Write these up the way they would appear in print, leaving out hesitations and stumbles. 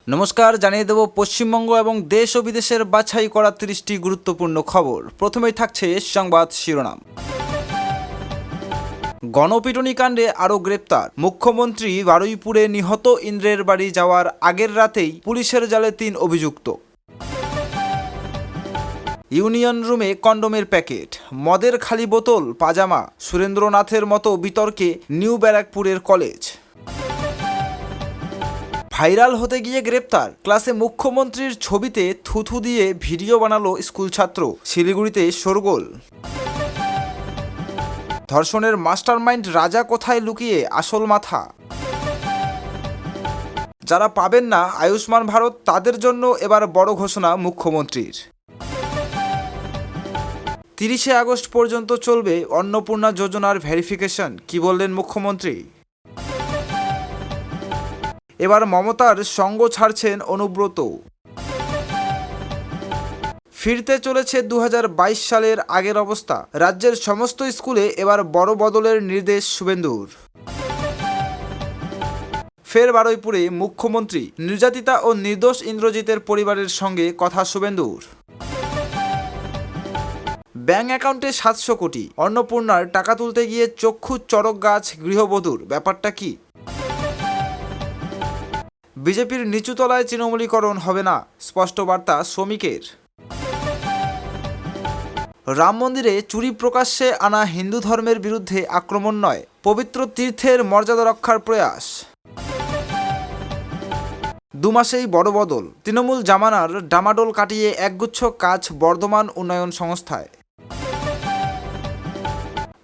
নমস্কার, জানিয়ে দেব পশ্চিমবঙ্গ এবং দেশ ও বিদেশের বাছাই করা 30টি গুরুত্বপূর্ণ খবর। প্রথমেই থাকছে সংবাদ শিরোনাম। গণপিটুনি কাণ্ডে আরও গ্রেপ্তার মুখ্যমন্ত্রী। বারুইপুরে নিহত ইন্দ্রের বাড়ি যাওয়ার আগের রাতেই পুলিশের জালে 3 অভিযুক্ত। ইউনিয়ন রুমে কন্ডোমের প্যাকেট, মদের খালি বোতল, পাজামা। সুরেন্দ্রনাথের মতো বিতর্কে নিউ ব্যারাকপুরের কলেজ। ভাইরাল হতে গিয়ে গ্রেপ্তার, ক্লাসে মুখ্যমন্ত্রীর ছবিতে থুথু দিয়ে ভিডিও বানালো স্কুল ছাত্র। শিলিগুড়িতে শোরগোল। ধর্ষণের মাস্টারমাইন্ড রাজা কোথায় লুকিয়ে আসল মাথা। যারা পাবেন না আয়ুষ্মান ভারত, তাদের জন্য এবার বড় ঘোষণা মুখ্যমন্ত্রীর। 30শে আগস্ট পর্যন্ত চলবে অন্নপূর্ণা যোজনার ভেরিফিকেশন, কি বললেন মুখ্যমন্ত্রী। এবার মমতার সঙ্গ ছাড়ছেন অনুব্রত। ফিরতে চলেছে 2022 সালের আগের অবস্থা। রাজ্যের সমস্ত স্কুলে এবার বড় বদলের নির্দেশ শুভেন্দুর। ফের বারুইপুরে মুখ্যমন্ত্রী, নির্যাতিতা ও নির্দোষ ইন্দ্রজিতের পরিবারের সঙ্গে কথা শুভেন্দুর। ব্যাংক অ্যাকাউন্টে 700 কোটি, অন্নপূর্ণার টাকা তুলতে গিয়ে চক্ষু চড়ক গাছ গৃহবধূর, ব্যাপারটা কি। বিজেপির নিচুতলায় তৃণমূলীকরণ হবে না, স্পষ্ট বার্তা শ্রমিকের। রাম মন্দিরে চুরি প্রকাশ্যে আনা হিন্দু ধর্মের বিরুদ্ধে আক্রমণ নয়, পবিত্র তীর্থের মর্যাদা রক্ষার প্রয়াস। 2 মাসেই বড় বদল, তৃণমূল জামানার ডামাডোল কাটিয়ে একগুচ্ছ কাজ বর্ধমান উন্নয়ন সংস্থায়।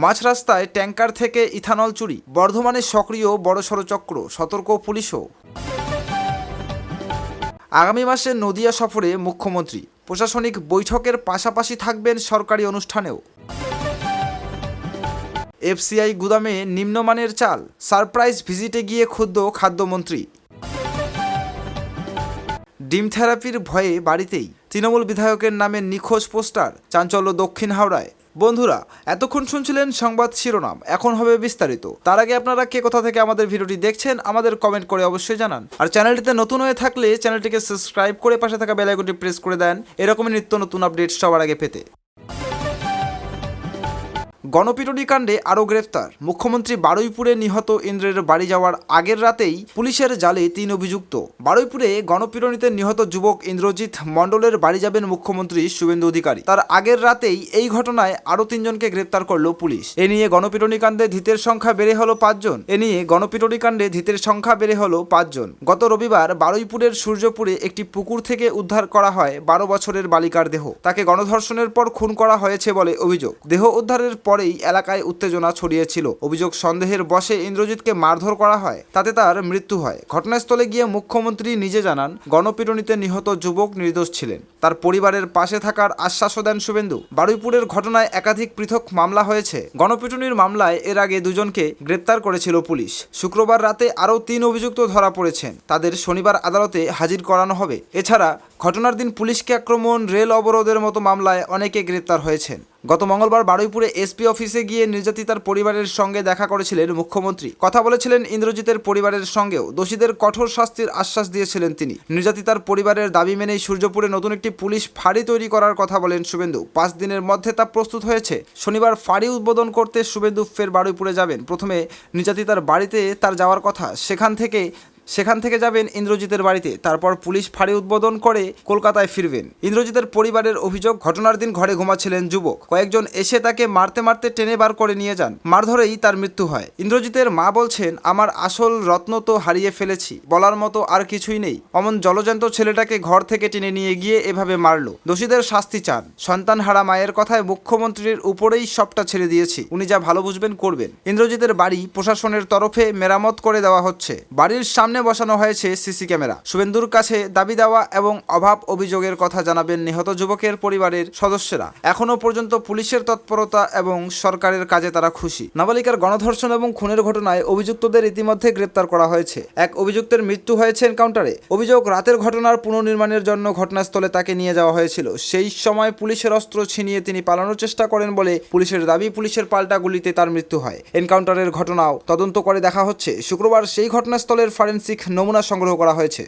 মাঝ রাস্তায় ট্যাঙ্কার থেকে ইথানল চুরি, বর্ধমানে সক্রিয় বড়সড় চক্র, সতর্ক পুলিশও। আগামী মাসে নদিয়া সফরে মুখ্যমন্ত্রী, প্রশাসনিক বৈঠকের পাশাপাশি থাকবেন সরকারি অনুষ্ঠানেও। এফসিআই গুদামে নিম্নমানের চাল, সারপ্রাইজ ভিজিটে গিয়ে ক্ষুব্ধ খাদ্যমন্ত্রী। ডিম থেরাপির ভয়ে বাড়িতেই তৃণমূল বিধায়কের নামে নিখোঁজ পোস্টার, চাঞ্চল্য দক্ষিণ হাওড়ায়। বন্ধুরা, এতক্ষণ শুনছিলেন সংবাদ শিরোনাম, এখন হবে বিস্তারিত। তার আগে আপনারা কে কোথা থেকে আমাদের ভিডিওটি দেখছেন আমাদের কমেন্ট করে অবশ্যই জানান। আর চ্যানেলটিতে নতুন হয়ে থাকলে চ্যানেলটিকে সাবস্ক্রাইব করে পাশে থাকা বেল আইকনটি প্রেস করে দেন এরকমই নিত্য নতুন আপডেট সবার আগে পেতে। গণপিটুনি কাণ্ডে আরও গ্রেফতার মুখ্যমন্ত্রী। বারুইপুরে নিহত ইন্দ্রের বাড়ি যাওয়ার আগের রাতেই পুলিশের জালে 3 অভিযুক্ত। বারুইপুরে গণপিটুনিতে নিহত যুবক ইন্দ্রজিৎ মণ্ডলের বাড়ি যাবেন মুখ্যমন্ত্রী শুভেন্দু অধিকারী। তার আগের রাতেই এই ঘটনায় আরও 3 জনকে গ্রেপ্তার করল পুলিশ। এ নিয়ে গণপিটুনি কাণ্ডে ধৃতের সংখ্যা বেড়ে হলো 5 জন। গত রবিবার বারুইপুরের সূর্যপুরে একটি পুকুর থেকে উদ্ধার করা হয় 12 বছরের বালিকার দেহ। তাকে গণধর্ষণের পর খুন করা হয়েছে বলে অভিযোগ। দেহ উদ্ধারের পরেই এলাকায় উত্তেজনা ছড়িয়েছিল। অভিযোগ, সন্দেহের বশে ইন্দ্রজিৎকে মারধর করা হয়, তাতে তার মৃত্যু হয়। ঘটনাস্থলে গিয়ে মুখ্যমন্ত্রী নিজে জানান, গণপিটুনিতে নিহত যুবক নির্দোষ ছিলেন। তার পরিবারের পাশে থাকার আশ্বাসও দেন শুভেন্দু। বারুইপুরের ঘটনায় একাধিক পৃথক মামলা হয়েছে। গণপিটুনির মামলায় এর আগে 2 জনকে গ্রেপ্তার করেছিল পুলিশ। শুক্রবার রাতে আরও 3 অভিযুক্ত ধরা পড়েছেন। তাদের শনিবার আদালতে হাজির করানো হবে। এছাড়া ঘটনার দিন পুলিশকে আক্রমণ, রেল অবরোধের মতো মামলায় অনেকে গ্রেপ্তার হয়েছেন। গত মঙ্গলবার বারুইপুরে এসপি অফিসে গিয়ে নির্যাতিতার পরিবারের সঙ্গে দেখা করেছিলেন মুখ্যমন্ত্রী। কথা বলেছিলেন ইন্দ্রজিতের পরিবারের সঙ্গেও। দোষীদের কঠোর শাস্তির আশ্বাস দিয়েছিলেন তিনি। নির্যাতিতার পরিবারের দাবি মেনেই সূর্যপুরে নতুন একটি পুলিশ ফাঁড়ি তৈরি করার কথা বলেন শুভেন্দু। 5 দিনের মধ্যে তা প্রস্তুত হয়েছে। শনিবার ফাঁড়ি উদ্বোধন করতে শুভেন্দু ফের বারুইপুরে যাবেন। প্রথমে নির্যাতিতার বাড়িতে তার যাওয়ার কথা, সেখান থেকে যাবেন ইন্দ্রজিতের বাড়িতে, তারপর পুলিশ ফাঁড়ি উদ্বোধন করে কলকাতায় ফিরবেন। ইন্দ্রজিতের পরিবারের অভিযোগ, ঘটনার দিন ঘরে ঘুমাচ্ছিলেন যুবক। কয়েকজন এসে তাকে মারতে মারতে টেনে বার করে নিয়ে যান। মারধরেই তার মৃত্যু হয়। ইন্দ্রজিতের মা বলছেন, আমার আসল রত্ন তো হারিয়ে ফেলেছি, বলার মতো আর কিছুই নেই। অমন জলজ্যান্ত ছেলেটাকে ঘর থেকে টেনে নিয়ে গিয়ে এভাবে মারলো। দোষীদের শাস্তি চান। সন্তান হারা মায়ের কথায় মুখ্যমন্ত্রীর উপরেই সবটা ছেড়ে দিয়েছি, উনি যা ভালো বুঝবেন করবেন। ইন্দ্রজিতের বাড়ি প্রশাসনের তরফে মেরামত করে দেওয়া হচ্ছে। বাড়ির সামনে বসানো হয়েছে সিসি ক্যামেরা। শুভেন্দুর কাছে দাবি দেওয়া এবং অভাব অভিযোগের কথা জানাবেন নিহত যুবকের পরিবারের সদস্যরা। এখনো পর্যন্ত পুলিশের তৎপরতা এবং সরকারের কাজে তারা খুশি। নাবালিকার গণধর্ষণ এবং খুনের ঘটনায় অভিযুক্তদের ইতিমধ্যে গ্রেপ্তার করা হয়েছে। এক অভিযুক্তের মৃত্যু হয়েছে এনকাউন্টারে। অভিযোগ, রাতের ঘটনার পুনর্নির্মাণের জন্য ঘটনাস্থলে তাকে নিয়ে যাওয়া হয়েছিল। সেই সময় পুলিশের অস্ত্র ছিনিয়ে তিনি পালানোর চেষ্টা করেন বলে পুলিশের দাবি। পুলিশের পাল্টা গুলিতে তার মৃত্যু হয়। এনকাউন্টারের ঘটনাও তদন্ত করে দেখা হচ্ছে। শুক্রবার সেই ঘটনাস্থলের ফরেনসিক নমুনা সংগ্রহ করা হয়েছে।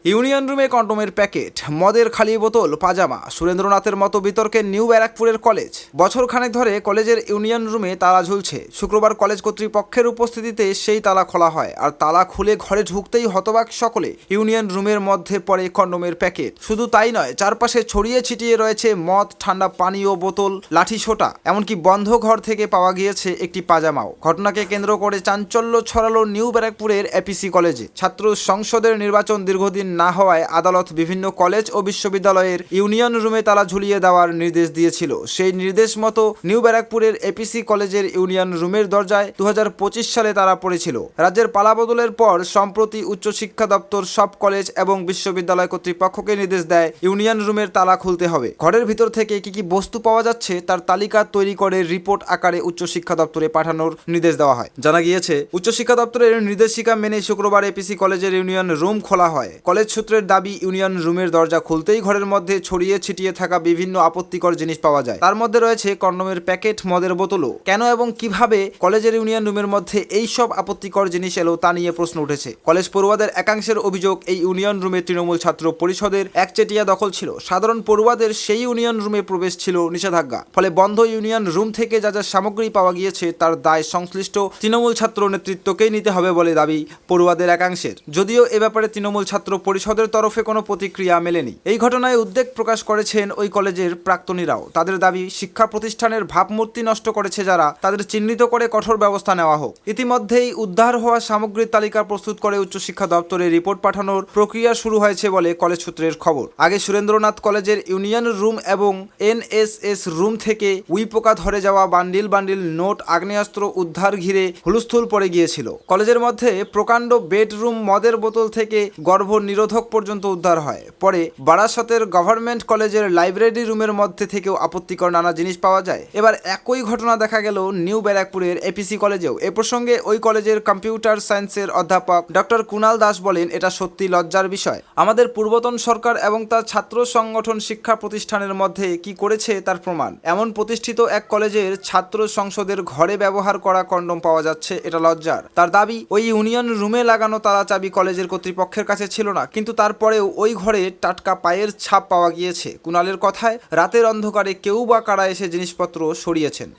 ইউনিয়ন রুমে কন্ডোমের প্যাকেট, মদের খালি বোতল, পাজামা, সুরেন্দ্রনাথের মতো বিতর্কে নিউ ব্যারাকপুরের কলেজ। বছরখানেক ধরে কলেজের ইউনিয়ন রুমে তালা ঝুলছে। শুক্রবার কলেজ কর্তৃপক্ষের উপস্থিতিতে সেই তালা খোলা হয়, আর তালা খুলে ঘরে ঢুকতেই হতবাক সকলে। ইউনিয়ন রুমের মধ্যে পড়ে কন্ডোমের প্যাকেট। শুধু তাই নয়, চারপাশে ছড়িয়ে ছিটিয়ে রয়েছে মদ, ঠান্ডা পানীয় বোতল, লাঠি সোটা, এমনকি বন্ধ ঘর থেকে পাওয়া গিয়েছে একটি পাজামাও। ঘটনাকে কেন্দ্র করে চাঞ্চল্য ছড়ালো নিউ ব্যারাকপুরের এপিসি কলেজে। ছাত্র সংসদের নির্বাচন দীর্ঘদিন না হওয়ায় আদালত বিভিন্ন কলেজ ও বিশ্ববিদ্যালয়ের ইউনিয়ন রুমে তালা ঝুলিয়ে দেওয়ার নির্দেশ দিয়েছিল। সেই নির্দেশ মতো নিউ ব্যারাকপুরের এপিসি কলেজের ইউনিয়ন রুমের দরজায় 2025 সালে তালা পড়েছিল। রাজ্যের পালাবদলের পর সম্প্রতি উচ্চশিক্ষা দপ্তর সব কলেজ এবং বিশ্ববিদ্যালয় কর্তৃপক্ষকে নির্দেশ দেয় ইউনিয়ন রুমের তালা খুলতে হবে। ঘরের ভিতর থেকে কি কি বস্তু পাওয়া যাচ্ছে তার তালিকা তৈরি করে রিপোর্ট আকারে উচ্চশিক্ষা দপ্তরে পাঠানোর নির্দেশ দেওয়া হয়। জানা গিয়েছে, উচ্চশিক্ষা দপ্তরের নির্দেশিকা মেনে শুক্রবার এপিসি কলেজের ইউনিয়ন রুম খোলা হয়। কলেজ সূত্রের দাবি, ইউনিয়ন রুমের দরজা খুলতেই ঘরের মধ্যে ছড়িয়ে ছিটিয়ে থাকা বিভিন্ন আপত্তিকর জিনিস পাওয়া যায়। তার মধ্যে রয়েছে কন্ডোমের প্যাকেট, মদের বোতলও। কেন এবং কিভাবে কলেজের ইউনিয়ন রুমের মধ্যে এই সব আপত্তিকর জিনিস এলো তা নিয়ে প্রশ্ন উঠেছে। কলেজ পড়ুয়াদের একাংশের অভিযোগ, এই ইউনিয়ন রুমে তৃণমূল ছাত্র পরিষদের একচেটিয়া দখল ছিল। সাধারণ পড়ুয়াদের সেই ইউনিয়ন রুমে প্রবেশ ছিল নিষেধাজ্ঞা। ফলে বন্ধ ইউনিয়ন রুম থেকে যা যা সামগ্রী পাওয়া গিয়েছে তার দায় সংশ্লিষ্ট তৃণমূল ছাত্র নেতৃত্বকেই নিতে হবে বলে দাবি পড়ুয়াদের একাংশের। যদিও এ ব্যাপারে তৃণমূল ছাত্র পরিষদের তরফে কোনো প্রতিক্রিয়া মেলেনি। এই ঘটনায় উদ্বেগ প্রকাশ করেছেন ওই কলেজের প্রাক্তনীরাও। তাদের দাবি, শিক্ষা প্রতিষ্ঠানের ভাবমূর্তি নষ্ট করেছে যারা, তাদের চিহ্নিত করে কঠোর ব্যবস্থা নেওয়া হোক। ইতিমধ্যেই উদ্ধার হওয়া সামগ্রীর তালিকা প্রস্তুত করে উচ্চশিক্ষা দপ্তরে রিপোর্ট পাঠানোর প্রক্রিয়া শুরু হয়েছে বলে কলেজ সূত্রের খবর। আগে সুরেন্দ্রনাথ কলেজের ইউনিয়ন রুম এবং এনএসএস রুম থেকে উইপোকা ধরে যাওয়া বান্ডিল বান্ডিল নোট, আগ্নেয়াস্ত্র উদ্ধার ঘিরে হুলস্থুল পড়ে গিয়েছিল। কলেজের মধ্যে প্রকাণ্ড বেডরুম, মদের বোতল থেকে গর্ভ নিরোধক পর্যন্ত উদ্ধার হয়। পরে বারাসতের গভর্নমেন্ট কলেজের লাইব্রেরি রুমের মধ্যে থেকেও আপত্তিকর নানা জিনিস পাওয়া যায়। এবার একই ঘটনা দেখা গেল নিউ ব্যারাকপুরের এপিসি কলেজেও। এ প্রসঙ্গে ওই কলেজের কম্পিউটার সায়েন্সের অধ্যাপক ডক্টর কুণাল দাস বলেন, এটা সত্যি লজ্জার বিষয়। আমাদের পূর্বতন সরকার এবং তার ছাত্র সংগঠন শিক্ষা প্রতিষ্ঠানের মধ্যে কি করেছে তার প্রমাণ। এমন প্রতিষ্ঠিত এক কলেজের ছাত্র সংসদের ঘরে ব্যবহার করা কন্ডোম পাওয়া যাচ্ছে, এটা লজ্জার। তার দাবি, ওই ইউনিয়ন রুমে লাগানো তালা চাবি কলেজের কর্তৃপক্ষের কাছে ছিল না, কিন্তু তারপরেও ওই ঘরে টাটকা পায়ের ছাপ পাওয়া গিয়েছে। কুণালের কথায়, রাতের অন্ধকারে কেউ বা কারা এসে জিনিসপত্র সরিয়েছেন।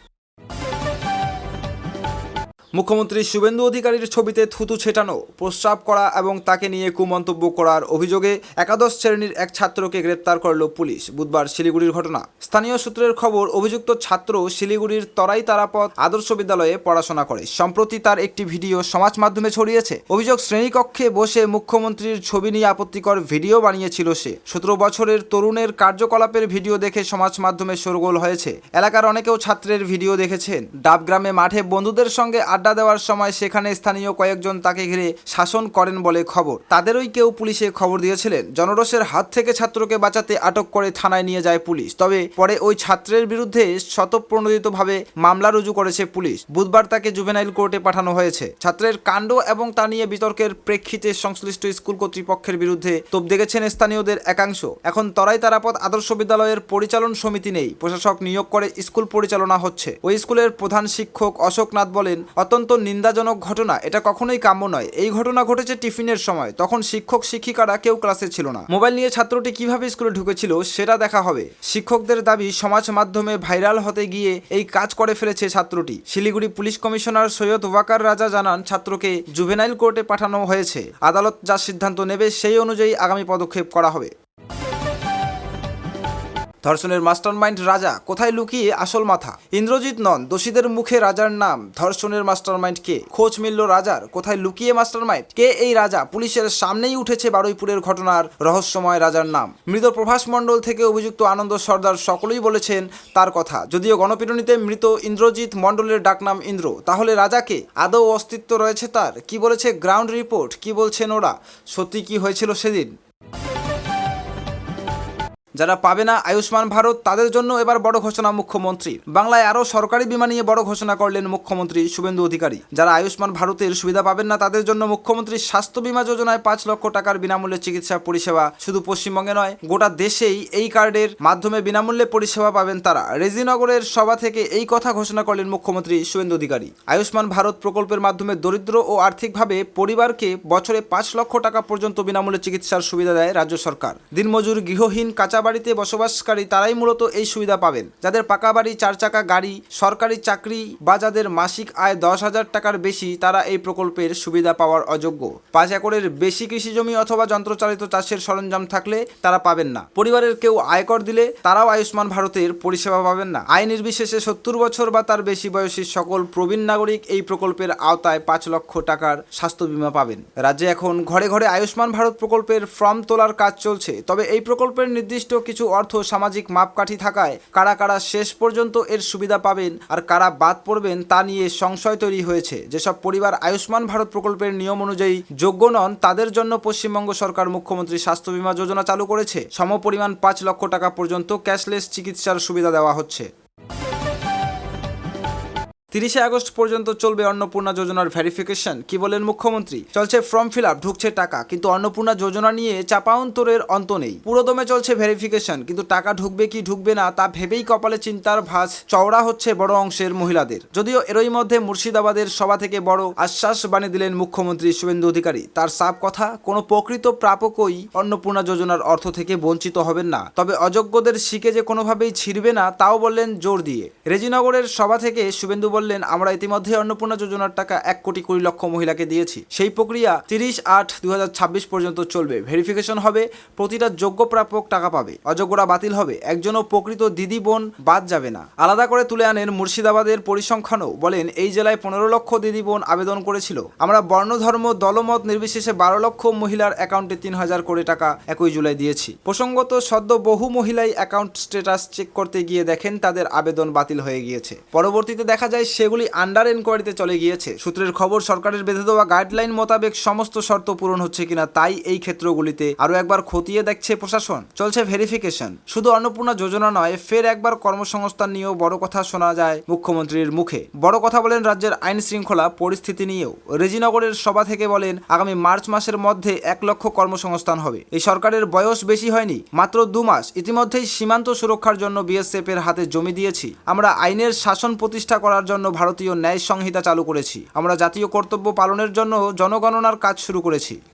মুখ্যমন্ত্রী শুভেন্দু অধিকারীর ছবিতে থুতু ছেটানো, প্রস্রাব করা এবং তাকে নিয়ে কুমন্তব্য করার অভিযোগে একাদশ শ্রেণীর এক ছাত্রকে গ্রেপ্তার করল পুলিশ। বুধবার শিলিগুড়ির ঘটনা। স্থানীয় সূত্রের খবর, অভিযুক্ত ছাত্র শিলিগুড়ির তরাই তারাপথ আদর্শ বিদ্যালয়ে পড়াশোনা করে। সম্প্রতি তার একটি ভিডিও সমাজ মাধ্যমে ছড়িয়েছে। অভিযোগ, শ্রেণীকক্ষে বসে মুখ্যমন্ত্রীর ছবি নিয়ে আপত্তিকর ভিডিও বানিয়েছিল সে। 17 বছরের তরুণের কার্যকলাপের ভিডিও দেখে সমাজ মাধ্যমে শোরগোল হয়েছে। এলাকার অনেকেও ছাত্রের ভিডিও দেখেছেন। ডাবগ্রামে মাঠে বন্ধুদের সঙ্গে আড্ডা দেওয়ার সময় সেখানে স্থানীয় কয়েকজন তাকে ঘিরে শাসন করেন বলে খবর। তাদেরই কেউ পুলিশে খবর দিয়েছিলেন। জনরোষের হাত থেকে ছাত্রকে বাঁচাতে আটক করে থানায় নিয়ে যায় পুলিশ। তবে পরে ওই ছাত্রের বিরুদ্ধে স্বতঃপ্রণোদিতভাবে মামলা রুজু করেছে পুলিশ। বুধবার তাকে জুভেনাইল কোর্টে পাঠানো হয়েছে। ছাত্রের কাণ্ড এবং তা নিয়ে বিতর্কের প্রেক্ষিতে সংশ্লিষ্ট স্কুল কর্তৃপক্ষের বিরুদ্ধে তোপ দেখেছেন স্থানীয়দের একাংশ। এখন তরাই তারাপথ আদর্শ বিদ্যালয়ের পরিচালন সমিতি নেই, প্রশাসক নিয়োগ করে স্কুল পরিচালনা হচ্ছে। ওই স্কুলের প্রধান শিক্ষক অশোক নাথ বলেন, অত্যন্ত নিন্দাজনক ঘটনা, এটা কখনোই কাম্য নয়। এই ঘটনা ঘটেছে টিফিনের সময়, তখন শিক্ষক শিক্ষিকারা কেউ ক্লাসে ছিল না। মোবাইল নিয়ে ছাত্রটি কিভাবে স্কুলে ঢুকেছিল সেটা দেখা হবে। শিক্ষকদের দাবি, সমাজ মাধ্যমে ভাইরাল হতে গিয়ে এই কাজ করে ফেলেছে ছাত্রটি। শিলিগুড়ি পুলিশ কমিশনার সৈয়দ ওয়াকার রাজা জানান, ছাত্রকে জুভেনাইল কোর্টে পাঠানো হয়েছে। আদালত যা সিদ্ধান্ত নেবে সেই অনুযায়ী আগামী পদক্ষেপ করা হবে। ধর্ষণের মাস্টারমাইন্ড রাজা, কোথায় লুকিয়ে আসল মাথা? ইন্দ্রজিৎ নন, দোষীদের মুখে রাজার নাম। ধর্ষণের মাস্টারমাইন্ড কে? খোঁজ মিলল রাজার। কোথায় লুকিয়ে মাস্টারমাইন্ড? কে এই রাজা? পুলিশের সামনেই উঠেছে বারুইপুরের ঘটনার রহস্যময় রাজার নাম। মৃত প্রভাস মণ্ডল থেকে অভিযুক্ত আনন্দ সর্দার সকলেই বলেছেন তার কথা। যদিও গণপিটুনিতে মৃত ইন্দ্রজিৎ মণ্ডলের ডাকনাম ইন্দ্র, তাহলে রাজাকে আদৌ অস্তিত্ব রয়েছে তার? কি বলেছে গ্রাউন্ড রিপোর্ট? কি বলছেন ওরা? সত্যি কি হয়েছিল সেদিন? যারা পাবে না আয়ুষ্মান ভারত তাদের জন্য এবার বড় ঘোষণা মুখ্যমন্ত্রী। বাংলায় আরও সরকারি বীমা নিয়ে বড় ঘোষণা করলেন মুখ্যমন্ত্রী শুভেন্দু অধিকারী। যারা আয়ুষ্মান ভারতের সুবিধা পাবেন না তাদের জন্য মুখ্যমন্ত্রী স্বাস্থ্য বীমা যোজনায় 5 লক্ষ টাকার বিনামূল্যে চিকিৎসা পরিষেবা শুধু পশ্চিমবঙ্গে নয় গোটা দেশেই এই কার্ডের মাধ্যমে বিনামূল্যে পরিষেবা পাবেন তারা। রেজিনগরের সভা থেকে এই কথা ঘোষণা করলেন মুখ্যমন্ত্রী শুভেন্দু অধিকারী। আয়ুষ্মান ভারত প্রকল্পের মাধ্যমে দরিদ্র ও আর্থিকভাবে পরিবারকে বছরে 5 লক্ষ টাকা পর্যন্ত বিনামূল্যে চিকিৎসার সুবিধা দেয় রাজ্য সরকার। দিনমজুর, গৃহহীন, কাঁচা বাড়িতে বসবাসকারী তারাই মূলত এই সুবিধা পাবেন। যাদের পাকা বাড়ি, 4 চাকা গাড়ি, সরকারি চাকরি বা যাদের মাসিক আয় 10,000 টাকার বেশি তারা এই প্রকল্পের সুবিধা পাওয়ার অযোগ্য। 5 একরের বেশি কৃষি জমি অথবা যন্ত্রচালিত চাষের সরঞ্জাম থাকলে তারা পাবেন না। পরিবারের কেউ আয়কর দিলে তারাও আয়ুষ্মান ভারতের পরিষেবা পাবেন না। আয় নির্বিশেষে 70 বছর বা তার বেশি বয়সী সকল প্রবীণ নাগরিক এই প্রকল্পের আওতায় 5 লক্ষ টাকার স্বাস্থ্য বীমা পাবেন। রাজ্যে এখন ঘরে ঘরে আয়ুষ্মান ভারত প্রকল্পের ফর্ম তোলার কাজ চলছে। তবে এই প্রকল্পের নির্দিষ্ট কিছু অর্থ সামাজিক মাপকাঠি থাকায় কারা কারা শেষ পর্যন্ত এর সুবিধা পাবেন আর কারা বাদ পড়বেন তা নিয়ে সংশয় তৈরি হয়েছে। যেসব পরিবার আয়ুষ্মান ভারত প্রকল্পের নিয়ম অনুযায়ী যোগ্য নন তাদের জন্য পশ্চিমবঙ্গ সরকার মুখ্যমন্ত্রী স্বাস্থ্য বীমা যোজনা চালু করেছে। সমপরিমাণ 5 লক্ষ টাকা পর্যন্ত ক্যাশলেস চিকিৎসার সুবিধা দেওয়া হচ্ছে। 30 আগস্ট পর্যন্ত চলবে অন্নপূর্ণা যোজনার ভেরিফিকেশন। কি বলেন মুখ্যমন্ত্রী? চলছে ফর্ম ফিল আপ, ঢুকছে টাকা, কিন্তু অন্নপূর্ণা যোজনা নিয়ে চাপান্তরের অন্ত নেই। পুরোদমে চলছে ভেরিফিকেশন, কিন্তু টাকা ঢুকবে কি ঢুকবে না তা ভেবেই কপালে চিন্তার ভাঁজ চওড়া হচ্ছে বড় অংশের মহিলাদের। যদিও এরই মধ্যে মুর্শিদাবাদের সভা থেকে বড় আশ্বাস বাণী দিলেন মুখ্যমন্ত্রী শুভেন্দু অধিকারী। তার সাফ কথা, কোনো প্রকৃত প্রাপকই অন্নপূর্ণা যোজনার অর্থ থেকে বঞ্চিত হবেন না। তবে অযোগ্যদের শিকে যে কোনোভাবেই ছিড়বে না তাও বললেন জোর দিয়ে। রেজিনগরের সভা থেকে শুভেন্দু বললেন, আমরা ইতিমধ্যে অন্নপূর্ণা যোজনার টাকা 1,20,00,000 মহিলাকে দিয়েছি। সেই প্রক্রিয়া 30/8/2026 পর্যন্ত চলবে। ভেরিফিকেশন হবে, প্রতিটা যোগ্য প্রাপক টাকা পাবে, অযোগ্যরা বাতিল হবে, একজনও প্রকৃত দিদি বোন বাদ যাবে না। আলাদা করে তুলে আনেন মুর্শিদাবাদের পরিসংখ্যানও। বলেন, এই জেলায় 15 লক্ষ দিদি বোন আবেদন করেছিল। আমরা বর্ণ, ধর্ম, দলমত নির্বিশেষে 12 লক্ষ মহিলার অ্যাকাউন্টে 3,000 করে টাকা 1 জুলাই দিয়েছি। প্রসঙ্গত, সদ্য বহু মহিলাই অ্যাকাউন্ট স্ট্যাটাস চেক করতে গিয়ে দেখেন তাদের আবেদন বাতিল হয়ে গিয়েছে। পরবর্তীতে দেখা যায় সেগুলি আন্ডার এনকোয়ারিতে চলে গিয়েছে। সূত্রের খবর, সরকারের বেঁধে দেওয়া গাইডলাইন মোতাবেক সমস্ত শর্ত পূরণ হচ্ছে কিনা তাই এই ক্ষেত্রগুলিতে আরও একবার খতিয়ে দেখছে প্রশাসন। চলছে ভেরিফিকেশন। শুধু অন্নপূর্ণা যোজনা নয়, ফের একবার কর্মসংস্থান নিয়েও বড় কথা শোনা যায় মুখ্যমন্ত্রীর মুখে। বড় কথা বলেন রাজ্যের আইন শৃঙ্খলা পরিস্থিতি নিয়েও। রেজিনগরের সভা থেকে বলেন, আগামী মার্চ মাসের মধ্যে 1 লক্ষ কর্মসংস্থান হবে। এই সরকারের বয়স বেশি হয়নি, মাত্র 2 মাস। ইতিমধ্যেই সীমান্ত সুরক্ষার জন্য বিএসএফ এর হাতে জমি দিয়েছি। আমরা আইনের শাসন প্রতিষ্ঠা করার জন্য ভারতীয় ন্যায় সংহিতা চালু করেছি। আমরা জাতীয় কর্তব্য পালনের জন্য জনগণনার কাজ শুরু করেছি।